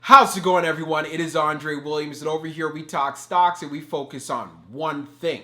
How's it going, everyone? It is Andre Williams, and over here we talk stocks and we focus on one thing.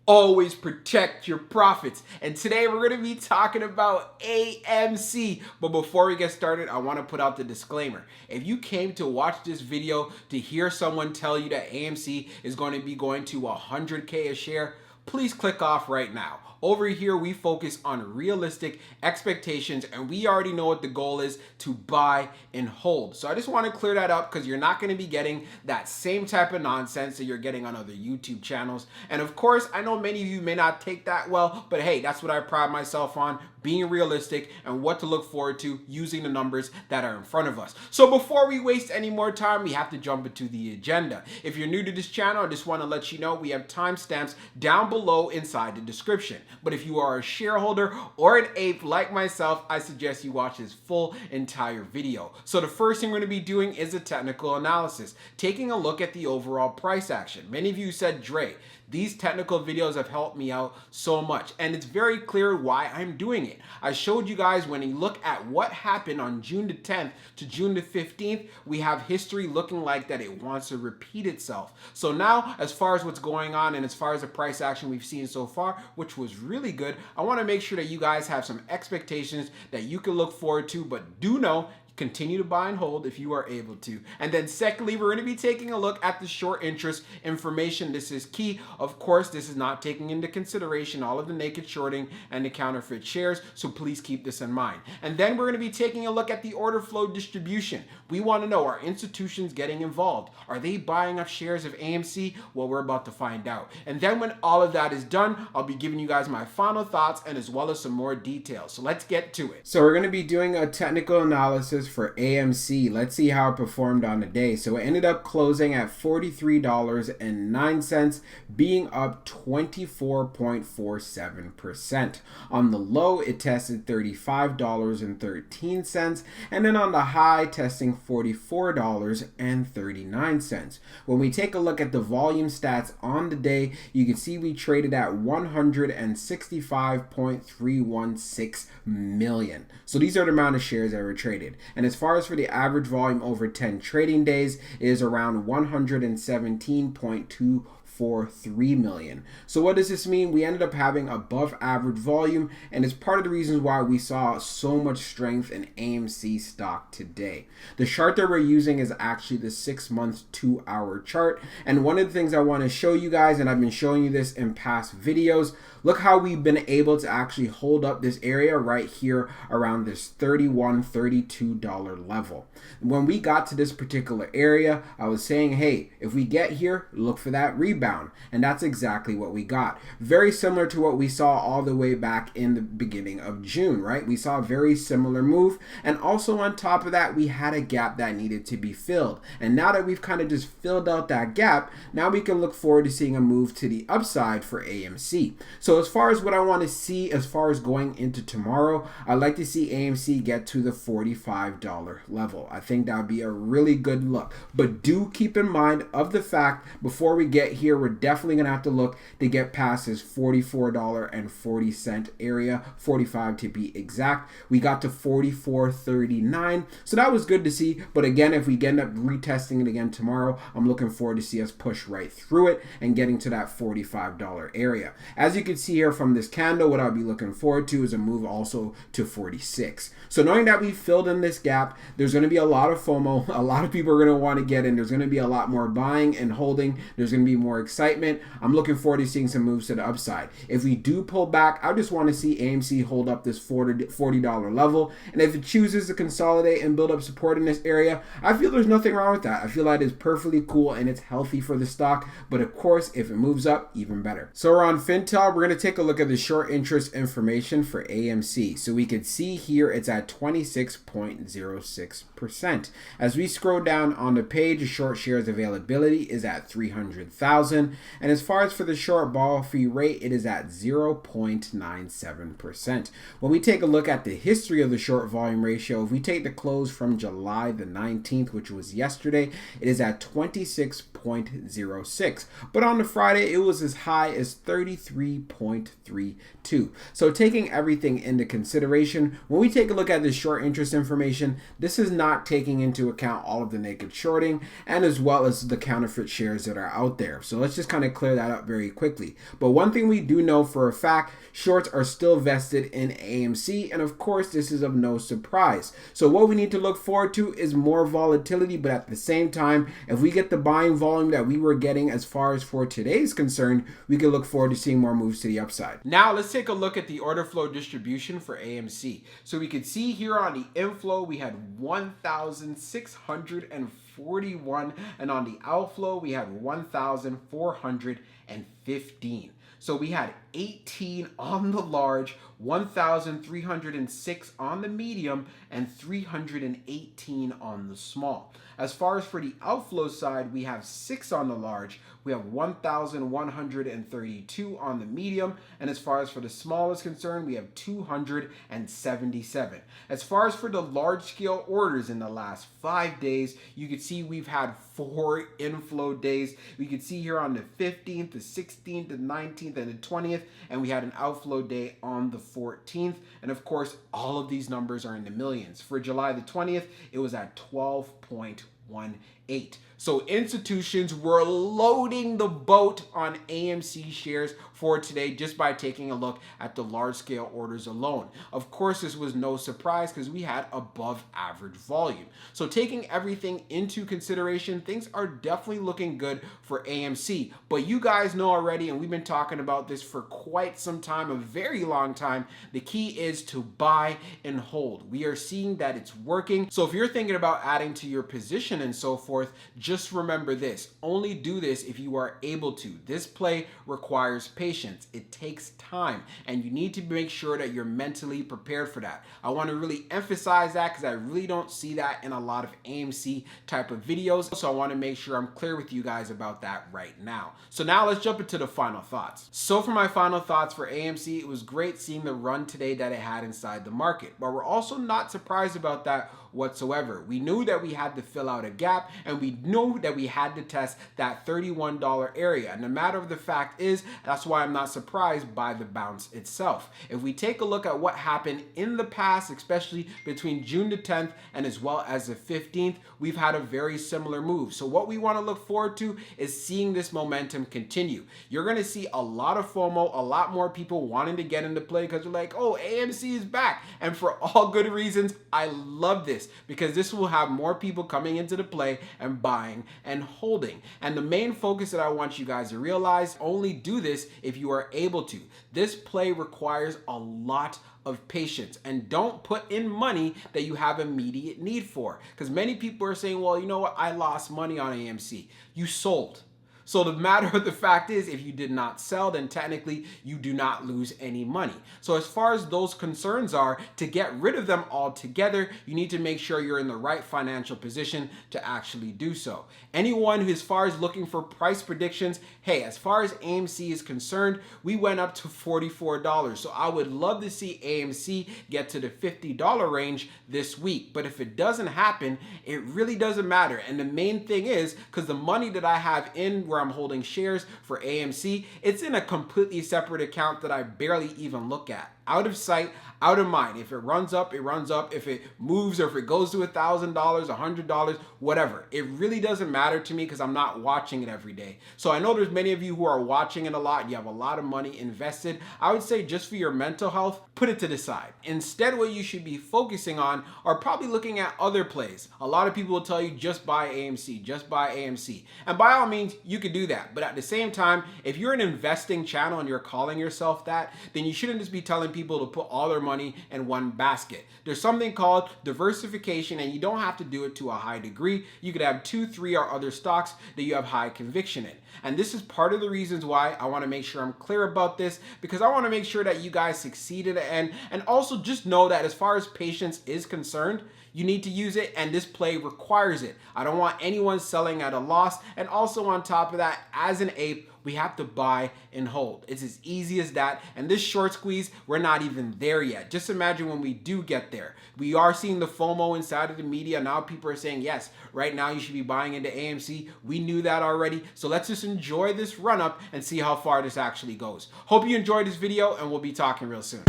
Always protect your profits. And today we're going to be talking about AMC. But before we get started, I want to put out the disclaimer. If you came to watch this video to hear someone tell you that AMC is going to be going to 100K a share, please click off right now. Over here, we focus on realistic expectations, and we already know what the goal is: to buy and hold. So I just want to clear that up because you're not going to be getting that same type of nonsense that you're getting on other YouTube channels. And of course, I know many of you may not take that well, but hey, that's what I pride myself on: being realistic and what to look forward to using the numbers that are in front of us. So before we waste any more time, we have to jump into the agenda. If you're new to this channel, I just want to let you know we have timestamps down below inside the description. But if you are a shareholder or an ape like myself, I suggest you watch this full entire video. So the first thing we're going to be doing is a technical analysis, taking a look at the overall price action. Many of you said, Dre, these technical videos have helped me out so much, and it's very clear why I'm doing it. I showed you guys when you look at what happened on June the 10th to June the 15th, we have history looking like that it wants to repeat itself. So now, as far as what's going on and as far as the price action we've seen so far, which was really good, I want to make sure that you guys have some expectations that you can look forward to, but do know continue to buy and hold if you are able to. And then secondly, we're going to be taking a look at the short interest information. This is key. Of course, this is not taking into consideration all of the naked shorting and the counterfeit shares, so please keep this in mind. And then we're going to be taking a look at the order flow distribution. We want to know, are institutions getting involved? Are they buying up shares of AMC? Well, we're about to find out. And then when all of that is done, I'll be giving you guys my final thoughts and as well as some more details. So let's get to it. So we're going to be doing a technical analysis for AMC. Let's see how it performed on the day. So it ended up closing at $43.09, being up 24.47%. On the low, it tested $35.13, and then on the high, testing $44.39. When we take a look at the volume stats on the day, you can see we traded at 165.316 million. So these are the amount of shares that were traded. And as far as for the average volume over 10 trading days, it is around 117.243 million. So what does this mean? We ended up having above average volume, and it's part of the reasons why we saw so much strength in AMC stock today. The chart that we're using is actually the 6-month 2-hour chart, and one of the things I want to show you guys, and I've been showing you this in past videos, look how we've been able to actually hold up this area right here around this $31, $32 level. When we got to this particular area, I was saying, hey, if we get here, look for that rebound. And that's exactly what we got. Very similar to what we saw all the way back in the beginning of June, right? We saw a very similar move. And also on top of that, we had a gap that needed to be filled. And now that we've kind of just filled out that gap, now we can look forward to seeing a move to the upside for AMC. So as far as what I want to see as far as going into tomorrow, I'd like to see AMC get to the $45 level. I think that would be a really good look. But do keep in mind of the fact, before we get here, we're definitely going to have to look to get past this $44.40 area, 45 to be exact. We got to $44.39, so that was good to see. But again, if we end up retesting it again tomorrow, I'm looking forward to see us push right through it and getting to that $45 area. As you can see here from this candle, what I'll be looking forward to is a move also to 46. So knowing that we filled in this gap, there's going to be a lot of FOMO. A lot of people are going to want to get in. There's going to be a lot more buying and holding. There's going to be more excitement. I'm looking forward to seeing some moves to the upside. If we do pull back, I just want to see AMC hold up this $40 level. And if it chooses to consolidate and build up support in this area, I feel there's nothing wrong with that. I feel that is perfectly cool and it's healthy for the stock. But of course, if it moves up, even better. So we're on Fintel. We're going to take a look at the short interest information for AMC. So we can see here it's at 26.06%. As we scroll down on the page, short shares availability is at 300,000. 2,000. And as far as for the short borrow fee rate, it is at 0.97%. When we take a look at the history of the short volume ratio, if we take the close from July the 19th, which was yesterday, it is at 26.06. But on the Friday, it was as high as 33.32. So taking everything into consideration, when we take a look at the short interest information, this is not taking into account all of the naked shorting and as well as the counterfeit shares that are out there. So let's just kind of clear that up very quickly. But one thing we do know for a fact, shorts are still vested in AMC, and of course this is of no surprise. So what we need to look forward to is more volatility, but at the same time, if we get the buying volume that we were getting as far as for today is concerned, we can look forward to seeing more moves to the upside. Now let's take a look at the order flow distribution for AMC. So we could see here on the inflow we had 1,641, and on the outflow we had 1,415. So we had 18 on the large, 1,306 on the medium, and 318 on the small. As far as for the outflow side, we have 6 on the large, we have 1,132 on the medium, and as far as for the small is concerned, we have 277. As far as for the large scale orders in the last 5 days, you can see we've had 4 inflow days. We can see here on the 15th, the 16th, the 19th, and the 20th, and we had an outflow day on the 14th. And of course, all of these numbers are in the millions. For July the 20th, it was at 12.18. So institutions were loading the boat on AMC shares for today just by taking a look at the large scale orders alone. Of course, this was no surprise because we had above average volume. So taking everything into consideration, things are definitely looking good for AMC. But you guys know already, and we've been talking about this for quite some time, a very long time, the key is to buy and hold. We are seeing that it's working. So if you're thinking about adding to your position and so forth, just remember this, only do this if you are able to. This play requires patience. It takes time, and you need to make sure that you're mentally prepared for that. I want to really emphasize that because I really don't see that in a lot of AMC type of videos. So I want to make sure I'm clear with you guys about that right now. So now let's jump into the final thoughts. So for my final thoughts for AMC, it was great seeing the run today that it had inside the market, but we're also not surprised about that whatsoever. We knew that we had to fill out a gap, and we knew that we had to test that $31 area. And the matter of the fact is, that's why I'm not surprised by the bounce itself. If we take a look at what happened in the past, especially between June the 10th and as well as the 15th, we've had a very similar move. So what we want to look forward to is seeing this momentum continue. You're going to see a lot of FOMO, a lot more people wanting to get into play because they're like, oh, AMC is back. And for all good reasons, I love this because this will have more people coming into the play and buying and holding. And the main focus that I want you guys to realize, only do this if you are able to. This play requires a lot of patience, and don't put in money that you have immediate need for, because many people are saying, well, you know what, I lost money on AMC. You sold. So the matter of the fact is, if you did not sell, then technically you do not lose any money. So as far as those concerns are, to get rid of them altogether, you need to make sure you're in the right financial position to actually do so. Anyone who, as far as looking for price predictions, hey, as far as AMC is concerned, we went up to $44. So I would love to see AMC get to the $50 range this week. But if it doesn't happen, it really doesn't matter. And the main thing is, because the money that I have in where I'm holding shares for AMC, it's in a completely separate account that I barely even look at. Out of sight, out of mind. If it runs up, it runs up. If it moves or if it goes to $1,000, $100, whatever. It really doesn't matter to me because I'm not watching it every day. So I know there's many of you who are watching it a lot. You have a lot of money invested. I would say just for your mental health, put it to the side. Instead, what you should be focusing on are probably looking at other plays. A lot of people will tell you just buy AMC, just buy AMC. And by all means, you could do that. But at the same time, if you're an investing channel and you're calling yourself that, then you shouldn't just be telling telling people to put all their money in one basket. There's something called diversification, and you don't have to do it to a high degree. You could have 2, 3, or other stocks that you have high conviction in. And this is part of the reasons why I want to make sure I'm clear about this, because I want to make sure that you guys succeed at the end. And also just know that as far as patience is concerned, you need to use it, and this play requires it. I don't want anyone selling at a loss. And also on top of that, as an ape, we have to buy and hold. It's as easy as that. And this short squeeze, we're not even there yet. Just imagine when we do get there. We are seeing the FOMO inside of the media. Now people are saying, yes, right now you should be buying into AMC. We knew that already. So let's just enjoy this run up and see how far this actually goes. Hope you enjoyed this video, and we'll be talking real soon.